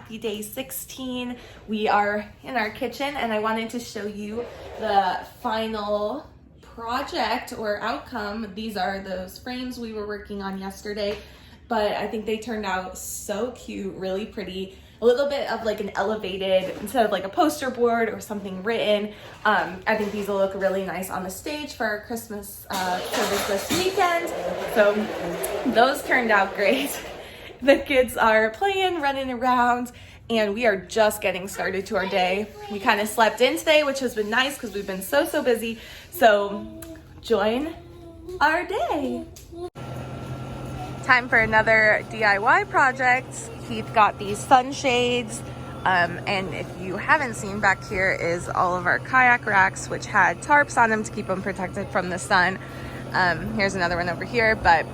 happy day 16. We are in our kitchen and I wanted to show you the final project or outcome. These are those frames we were working on yesterday, but I think they turned out so cute, really pretty. A little bit of like an elevated, instead of like a poster board or something written. I think these will look really nice on the stage for our Christmas service this weekend. So those turned out great. The kids are playing, running around, and we are just getting started to our day. We kind of slept in today, which has been nice because we've been so busy. So join our day. Time for another DIY project. Heath got these sunshades, and if you haven't seen, back here is all of our kayak racks, which had tarps on them to keep them protected from the sun. Here's another one over here, but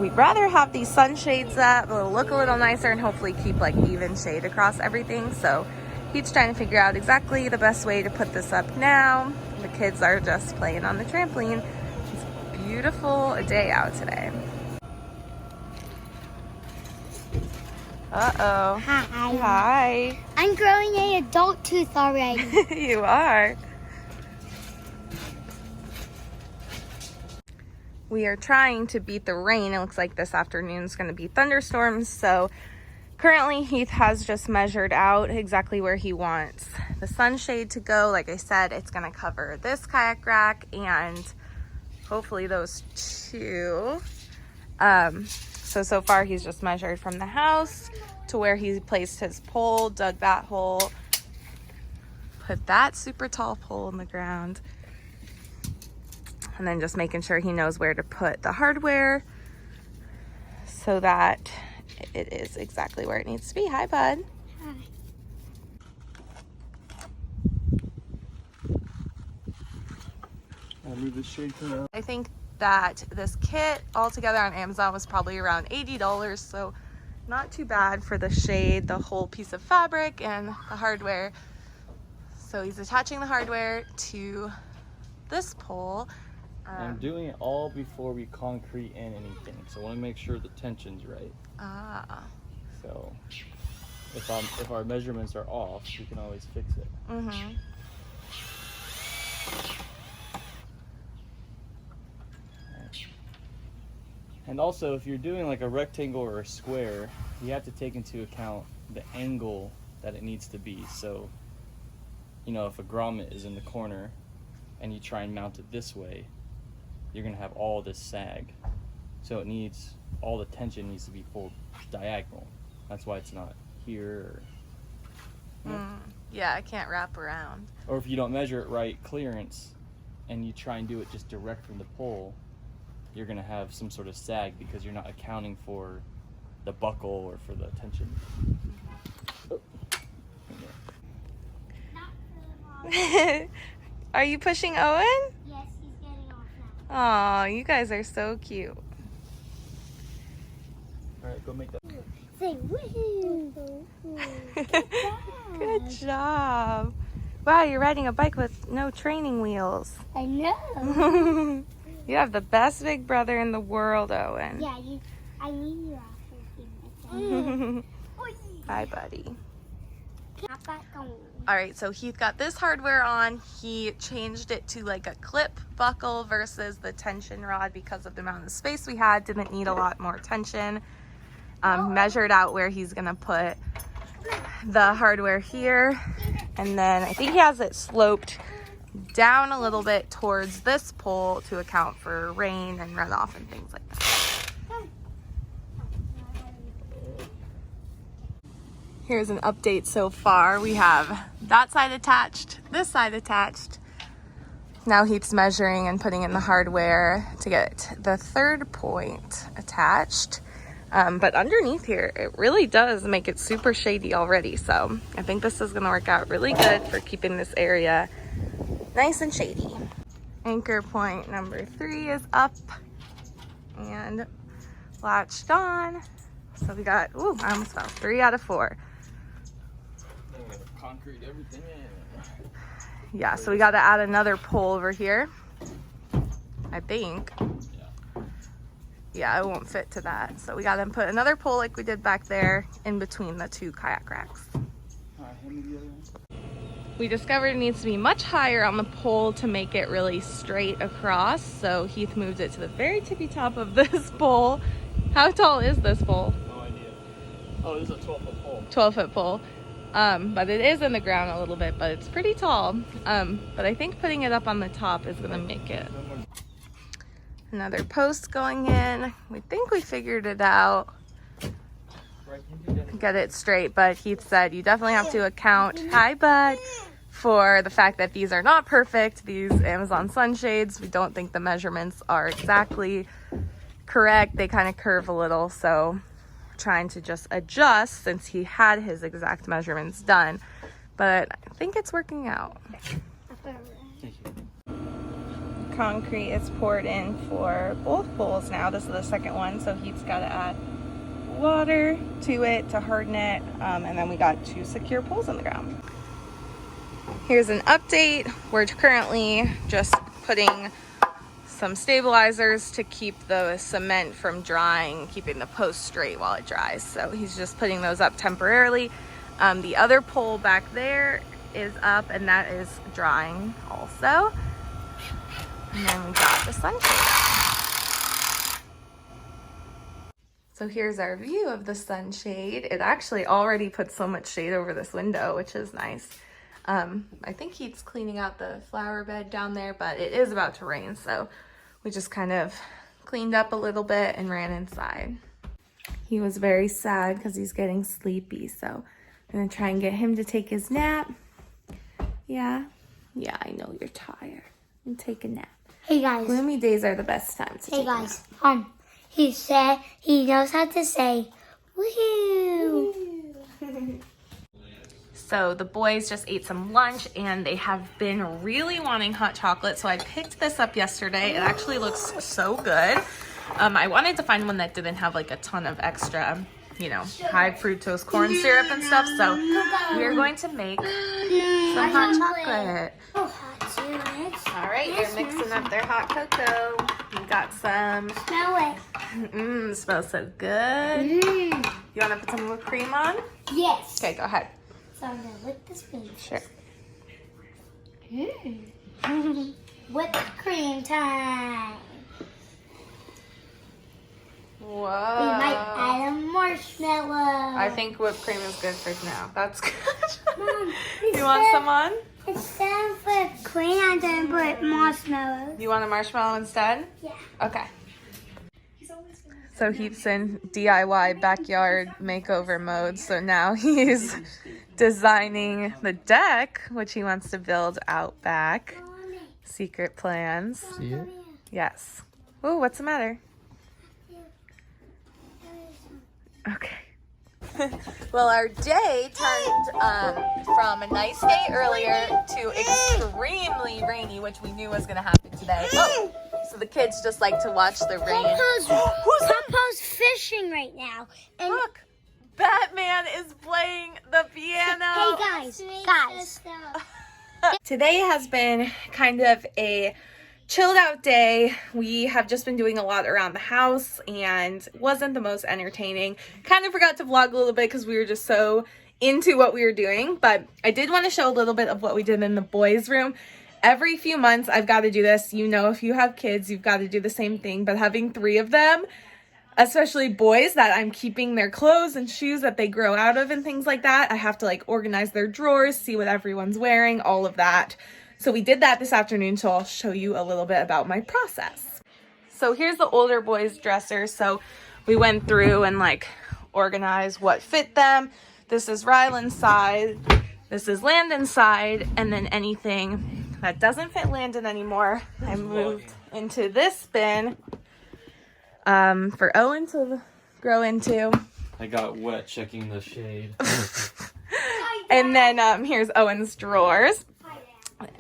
we'd rather have these sunshades up. It'll look a little nicer and hopefully keep like even shade across everything. So Heath's trying to figure out exactly the best way to put this up now. The kids are just playing on the trampoline. It's a beautiful day out today. Uh-oh. Hi. Hi. I'm growing an adult tooth already. You are. We are trying to beat the rain. It looks like this afternoon is going to be thunderstorms. So currently Heath has just measured out exactly where he wants the sunshade to go. Like I said, it's going to cover this kayak rack and hopefully those two. So far he's just measured from the house to where he placed his pole, dug that hole, put that super tall pole in the ground, and then just making sure he knows where to put the hardware so that it is exactly where it needs to be. Hi, bud. Hi. I'll move this shade for now. I think that this kit altogether on Amazon was probably around $80, so not too bad for the shade, the whole piece of fabric, and the hardware. So he's attaching the hardware to this pole. I'm doing it all before we concrete in anything, so I want to make sure the tension's right. Ah. So if our measurements are off, we can always fix it. Mm-hmm. And also, if you're doing like a rectangle or a square, you have to take into account the angle that it needs to be. So, you know, if a grommet is in the corner and you try and mount it this way, you're gonna have all this sag. So it needs, all the tension needs to be pulled diagonal. That's why it's not here. Yeah, I can't wrap around. Or if you don't measure it right, clearance, and you try and do it just direct from the pole, you're gonna have some sort of sag because you're not accounting for the buckle or for the tension. Oh. Are you pushing Owen? Yes, he's getting off now. Aw, you guys are so cute. Alright, go make that. Say woohoo! Good job. Wow, you're riding a bike with no training wheels. I know. You have the best big brother in the world, Owen. Yeah, I need you after. Bye, buddy. Not back on. All right, so Heath got this hardware on. He changed it to like a clip buckle versus the tension rod because of the amount of space we had. Didn't need a lot more tension. Measured out where he's gonna put the hardware here. And then I think he has it sloped down a little bit towards this pole to account for rain and runoff and things like that. Here's an update so far. We have that side attached, this side attached. Now Heath's measuring and putting in the hardware to get the third point attached. But underneath here, it really does make it super shady already. So I think this is gonna work out really good for keeping this area nice and shady. Anchor point number 3 is up and latched on. So we got, ooh, I almost fell, 3 out of 4. I'm gonna concrete everything in. Yeah, so we got to add another pole over here, I think. Yeah. yeah, it won't fit to that. So we gotta put another pole like we did back there in between the two kayak racks. We discovered it needs to be much higher on the pole to make it really straight across. So Heath moved it to the very tippy top of this pole. How tall is this pole? No idea. Oh, this is a 12-foot pole. 12-foot pole. But it is in the ground a little bit, but it's pretty tall. But I think putting it up on the top is gonna make it. Another post going in. We think we figured it out. Get it straight, but Heath said you definitely have to account, hi bud, for the fact that these are not perfect. These Amazon sunshades, we don't think the measurements are exactly correct. They kind of curve a little, so trying to just adjust since he had his exact measurements done, but I think it's working out. Concrete is poured in for both poles now. This is the second one, so Heath's got to add water to it to harden it, and then we got 2 secure poles in the ground. Here's an update. We're currently just putting some stabilizers to keep the cement from drying, keeping the post straight while it dries. So he's just putting those up temporarily. The other pole back there is up and that is drying also. And then we got the sunshade up. So here's our view of the sunshade. It actually already puts so much shade over this window, which is nice. I think he's cleaning out the flower bed down there, but it is about to rain, so we just kind of cleaned up a little bit and ran inside. He was very sad because he's getting sleepy, so I'm gonna try and get him to take his nap. Yeah, I know you're tired. And take a nap. Hey guys. Gloomy days are the best time to take a nap. He said he knows how to say woohoo. So the boys just ate some lunch and they have been really wanting hot chocolate. So I picked this up yesterday. It actually looks so good. I wanted to find one that didn't have like a ton of extra, you know, high fructose corn syrup and stuff. So we're going to make some hot chocolate. All right, they're mixing up their hot cocoa. We got some. Smell it. Smells so good. You want to put some whipped cream on? Yes. Okay, go ahead. So I'm gonna lick the spoon. Sure. Whipped cream time. Whoa. We might add a marshmallow. I think whipped cream is good for now. That's good. Mom, You want some on? Instead of whipped cream, I'm gonna put marshmallows. You want a marshmallow instead? Yeah. Okay. So Heath's in DIY backyard makeover mode. So now he's designing the deck, which he wants to build out back. Secret plans. See it? Yes. Ooh, what's the matter? Okay. Well, our day turned from a nice day earlier to extremely rainy, which we knew was going to happen today. Oh, so the kids just like to watch the rain. Papa's fishing right now. And Look, Batman is playing the piano. hey guys. Today has been kind of a chilled out day. We have just been doing a lot around the house and wasn't the most entertaining. Kind of forgot to vlog a little bit because we were just so into what we were doing, but I did want to show a little bit of what we did in the boys' room. Every few months I've got to do this. You know, if you have kids, you've got to do the same thing, but having 3 of them, especially boys that I'm keeping their clothes and shoes that they grow out of and things like that, I have to like organize their drawers, see what everyone's wearing, all of that. So we did that this afternoon, so I'll show you a little bit about my process. So here's the older boys' dresser. So we went through and like organized what fit them. This is Ryland's side, this is Landon's side, and then anything that doesn't fit Landon anymore, I moved into this bin for Owen to grow into. I got wet checking the shade. And then here's Owen's drawers.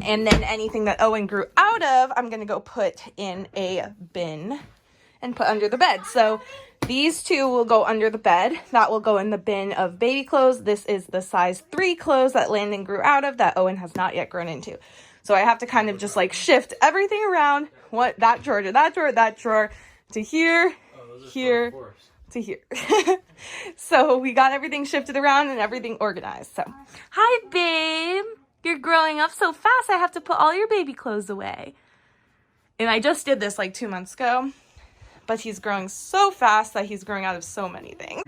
And then anything that Owen grew out of, I'm going to go put in a bin and put under the bed. So these 2 will go under the bed. That will go in the bin of baby clothes. This is the size 3 clothes that Landon grew out of that Owen has not yet grown into. So I have to kind of just like shift everything around. What that drawer to that drawer, that drawer to here, here to here. So we got everything shifted around and everything organized. So, hi, babe. You're growing up so fast. I have to put all your baby clothes away. And I just did this like 2 months ago. But he's growing so fast that he's growing out of so many things.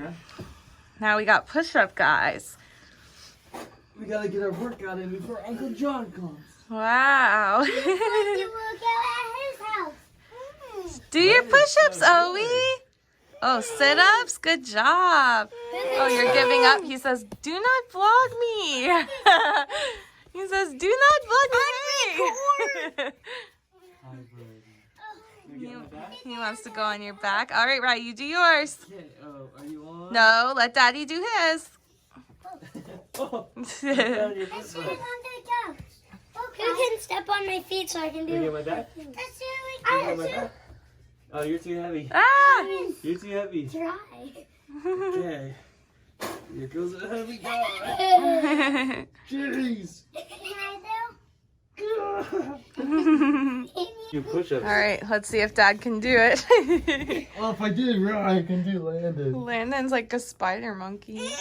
Now we got push-up guys. We gotta get our workout in before Uncle John comes. Wow. You work out at his house. Do your push-ups, Owie. Oh, sit-ups? Good job. Oh, you're giving up? He says, do not vlog me. He says, do not vlog me. He wants to go on your back. All right, right, you do yours. Okay, are you on? No, let Daddy do his. Oh, Step on the couch. Okay. You can step on my feet so I can do Can you get my back? Let's do My back? Oh, you're too heavy. Ah! You're too heavy. Try. Okay. Here goes a heavy guy. Jeez. You push-ups. All right, let's see if Dad can do it. Well, if I did right, I can do Landon. Landon's like a spider monkey.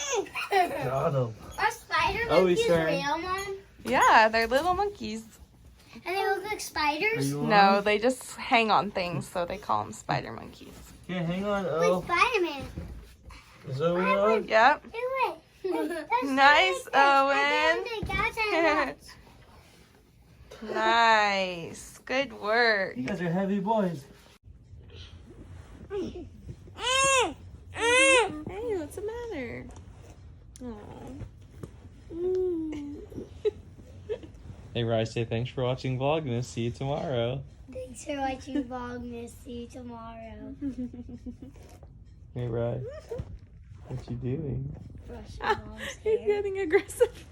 Got him. Are spider Oh, monkeys he's trying. real, Mom? Yeah, they're little monkeys. And they look like spiders? No, they just hang on things, so they call them spider monkeys. Okay, hang on. Like Oh, Spider-Man. is Owen on? Yep. Do it. That's Nice, Owen. Owen. Nice. Good work. You guys are heavy boys. Hey, what's the matter? Hey, Rye, say thanks for watching Vlogmas. See you tomorrow. Thanks for watching Vlogmas. See you tomorrow. Hey, Rye. What you doing? Brush your mom's He's hair. getting aggressive.